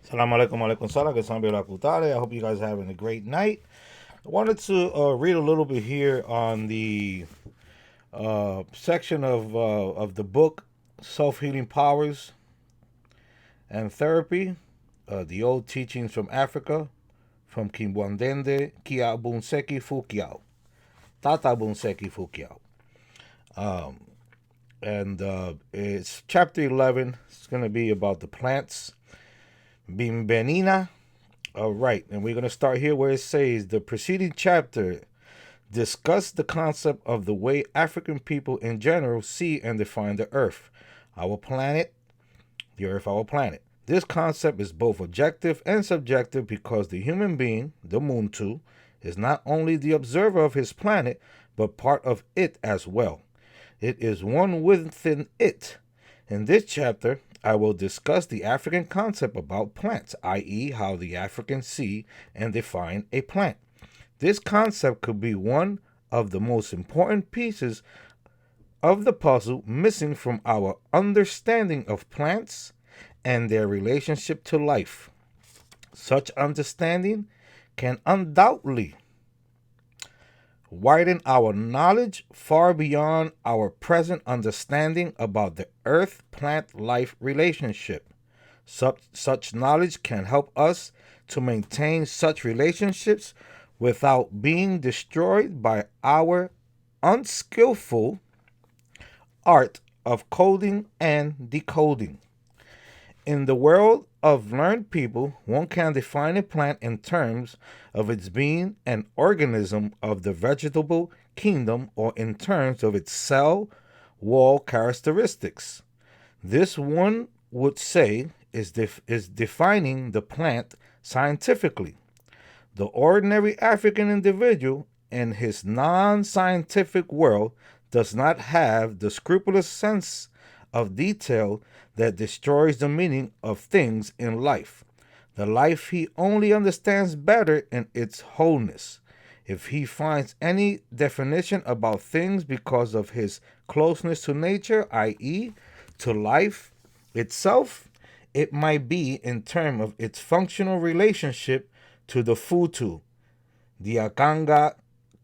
Salam alaikum alaikum salam. I hope you guys are having a great night. I wanted to read a little bit here on the section of the book Self Healing Powers and Therapy, the old teachings from Africa, from Kimbwandende Kia Bunseki Fukiao, Tata Bunseki Fukiao. And it's chapter 11. It's going to be about the plants. Bimbenina. All right, and we're going to start here where it says the preceding chapter discussed the concept of the way African people in general see and define the earth, our planet, the earth, our planet. This concept is both objective and subjective because the human being, the Muntu, is not only the observer of his planet, but part of it as well. It is one within it. In this chapter, I will discuss the African concept about plants, i.e., how the Africans see and define a plant. This concept could be one of the most important pieces of the puzzle missing from our understanding of plants and their relationship to life. Such understanding can undoubtedly widen our knowledge far beyond our present understanding about the earth plant life relationship. Such knowledge can help us to maintain such relationships without being destroyed by our unskillful art of coding and decoding. In the world of learned people, one can define a plant in terms of its being an organism of the vegetable kingdom or in terms of its cell wall characteristics. This, one would say, is defining the plant scientifically. The ordinary African individual in his non scientific world does not have the scrupulous sense of detail that destroys the meaning of things in life. The life he only understands better in its wholeness. If he finds any definition about things because of his closeness to nature, i.e., to life itself, it might be in terms of its functional relationship to the Futu, the Akanga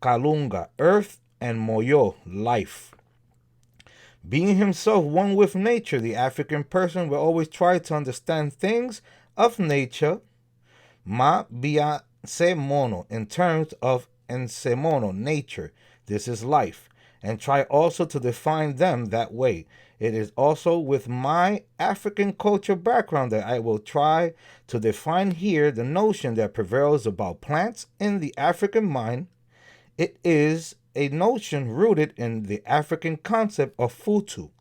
Kalunga, earth, and Moyo, life. Being himself one with nature, the African person will always try to understand things of nature, ma bia se mono, in terms of ensemono, nature. This is life, and try also to define them that way. It is also with my African culture background that I will try to define here the notion that prevails about plants in the African mind. It is a notion rooted in the African concept of Futu,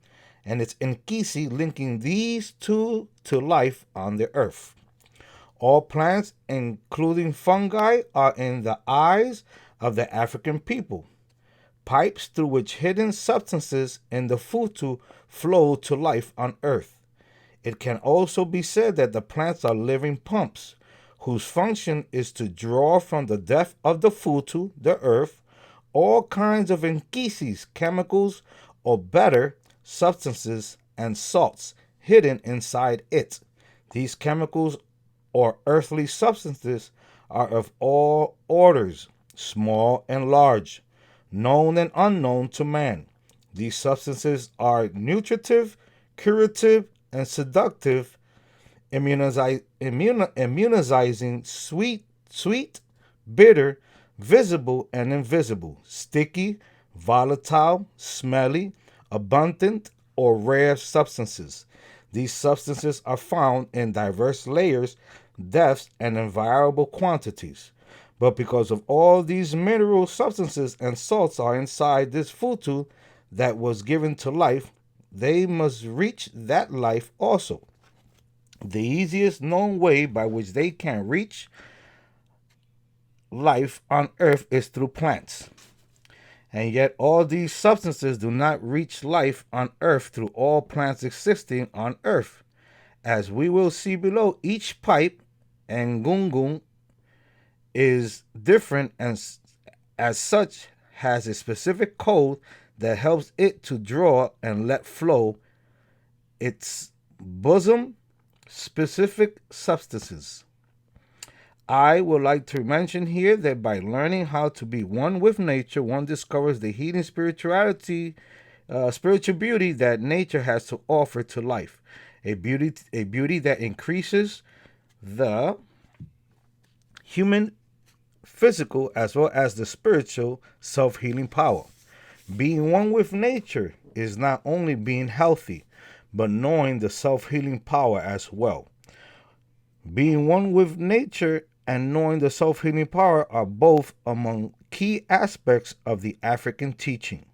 and it's Nkisi linking these two to life on the earth. All plants, including fungi, are in the eyes of the African people, pipes through which hidden substances in the Futu flow to life on earth. It can also be said that the plants are living pumps, whose function is to draw from the depth of the Futu, the earth, all kinds of Nkisis, chemicals, or better, substances and salts hidden inside it. These chemicals or earthly substances are of all orders, small and large, known and unknown to man. These substances are nutritive, curative, and seductive, immunizing, sweet, bitter, visible and invisible, sticky, volatile, smelly, abundant, or rare substances. These substances are found in diverse layers, depths, and in variable quantities. But because of all these mineral substances and salts are inside this futu that was given to life, they must reach that life also. The easiest known way by which they can reach life on earth is through plants. And yet all these substances do not reach life on earth through all plants existing on earth. As we will see below, each pipe and gungung is different and as such has a specific code that helps it to draw and let flow its bosom specific substances. I would like to mention here that by learning how to be one with nature, one discovers the hidden spiritual beauty that nature has to offer to life. A beauty that increases the human physical as well as the spiritual self-healing power. Being one with nature is not only being healthy, but knowing the self-healing power as well. Being one with nature and knowing the self-healing power are both among key aspects of the African teaching.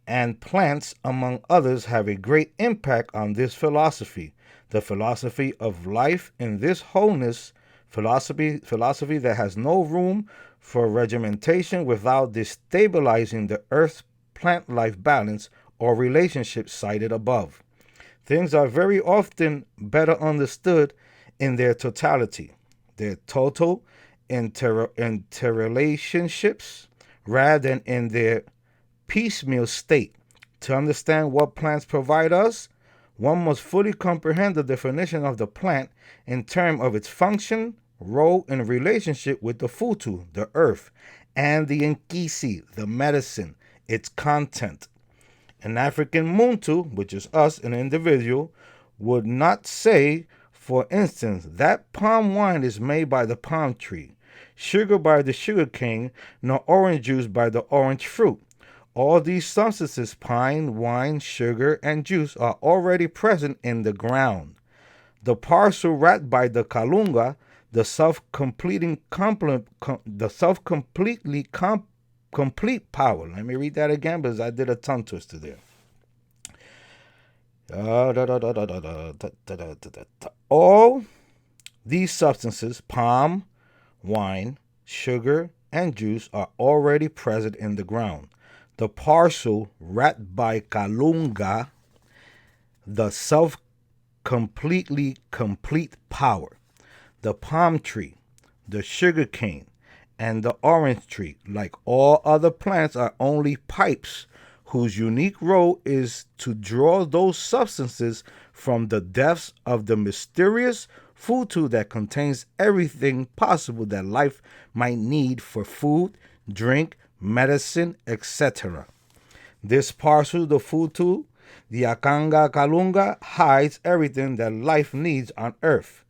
And plants, among others, have a great impact on this philosophy. The philosophy of life in this wholeness, philosophy that has no room for regimentation without destabilizing the earth's plant life balance or relationship cited above. Things are very often better understood in their totality, their total interrelationships, rather than in their piecemeal state. To understand what plants provide us, one must fully comprehend the definition of the plant in terms of its function, role, and relationship with the futu, the earth, and the Nkisi, the medicine, its content. An African muntu, which is us, an individual, would not say, for instance, that palm wine is made by the palm tree, sugar by the sugar cane, nor orange juice by the orange fruit. All these substances, pine, wine, sugar, and juice, are already present in the ground. The parcel wrapped by the kalunga, the complete power. Let me read that again because I did a tongue twister there. All these substances, palm, wine, sugar, and juice, are already present in the ground. The parcel wrapped by kalunga, the complete power. The palm tree, the sugar cane, and the orange tree, like all other plants, are only pipes whose unique role is to draw those substances from the depths of the mysterious futu that contains everything possible that life might need for food, drink, medicine, etc. This parcel, the futu, the akanga kalunga, hides everything that life needs on earth.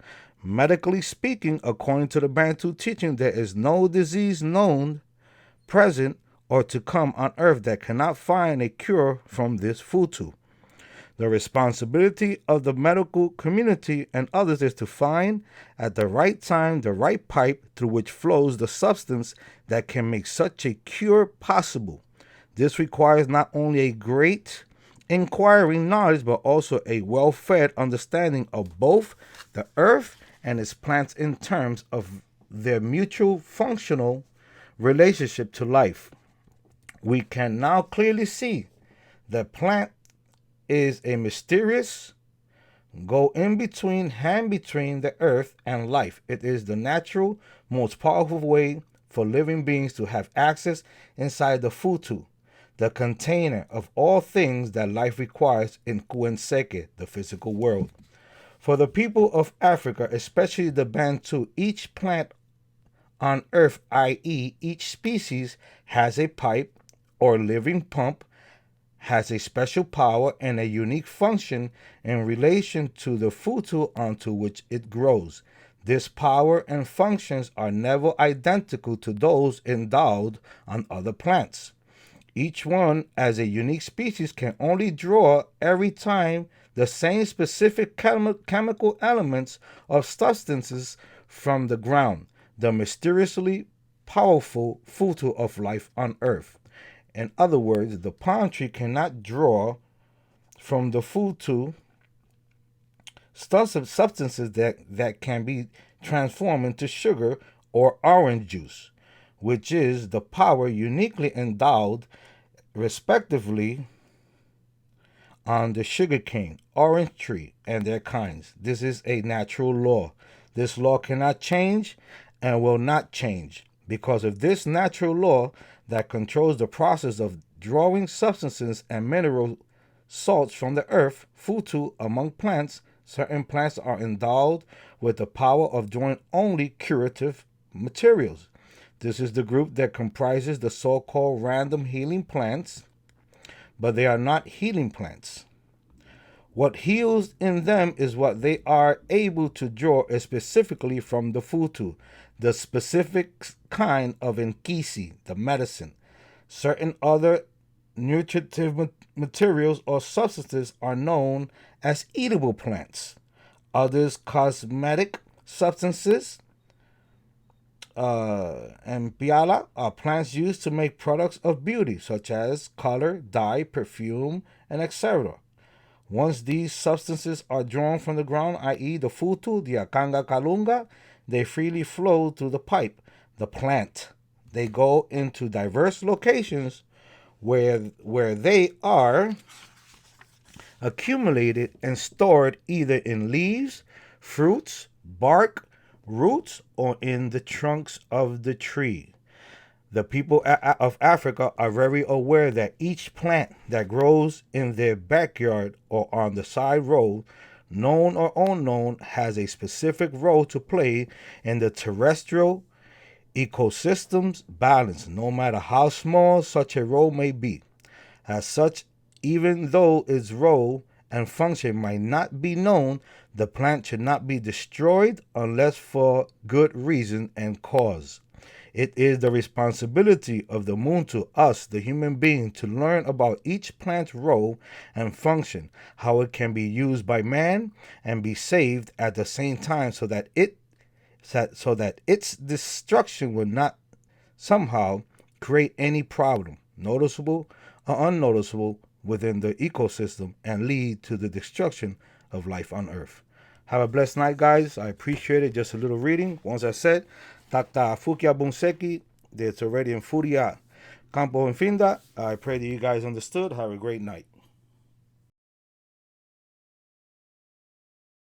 Medically speaking, according to the Bantu teaching, there is no disease known, present, or to come on earth that cannot find a cure from this futu. The responsibility of the medical community and others is to find at the right time the right pipe through which flows the substance that can make such a cure possible. This requires not only a great inquiring knowledge, but also a well-fed understanding of both the earth and its plants in terms of their mutual functional relationship to life. We can now clearly see that plant is a mysterious hand between the earth and life. It is the natural, most powerful way for living beings to have access inside the futu, the container of all things that life requires in Kuenseke, the physical world. For the people of Africa, especially the Bantu, each plant on earth, i.e., each species, has a pipe or living pump, has a special power and a unique function in relation to the futu onto which it grows. This power and functions are never identical to those endowed on other plants. Each one, as a unique species, can only draw every time the same specific chemical elements of substances from the ground, the mysteriously powerful futu of life on earth. In other words, the palm tree cannot draw from the futu substances that can be transformed into sugar or orange juice, which is the power uniquely endowed, respectively, on the sugarcane, orange tree, and their kinds. This is a natural law. This law cannot change and will not change. Because of this natural law that controls the process of drawing substances and mineral salts from the earth, futu among plants Certain plants are endowed with the power of drawing only curative materials. This is the group that comprises the so called random healing plants, but they are not healing plants. What heals in them is what they are able to draw specifically from the futu, the specific kind of Nkisi, the medicine. Certain other nutritive materials or substances are known as eatable plants. Others, cosmetic substances, and piala are plants used to make products of beauty, such as color, dye, perfume, and etc. Once these substances are drawn from the ground, i.e., the futu, the akanga kalunga, they freely flow through the pipe, the plant. They go into diverse locations where they are accumulated and stored either in leaves, fruits, bark, roots, or in the trunks of the tree. The people of Africa are very aware that each plant that grows in their backyard or on the side road, known or unknown, has a specific role to play in the terrestrial ecosystem's balance, no matter how small such a role may be. As such, even though its role and function might not be known, the plant should not be destroyed unless for good reason and cause. It is the responsibility of the moon to us, the human being, to learn about each plant's role and function, how it can be used by man and be saved at the same time, so that its destruction will not somehow create any problem, noticeable or unnoticeable, within the ecosystem and lead to the destruction of life on Earth. Have a blessed night, guys. I appreciate it. Just a little reading. Once I said, Takta Fukia Bunseki, it's already in Furia Campo Infinda. I pray that you guys understood. Have a great night.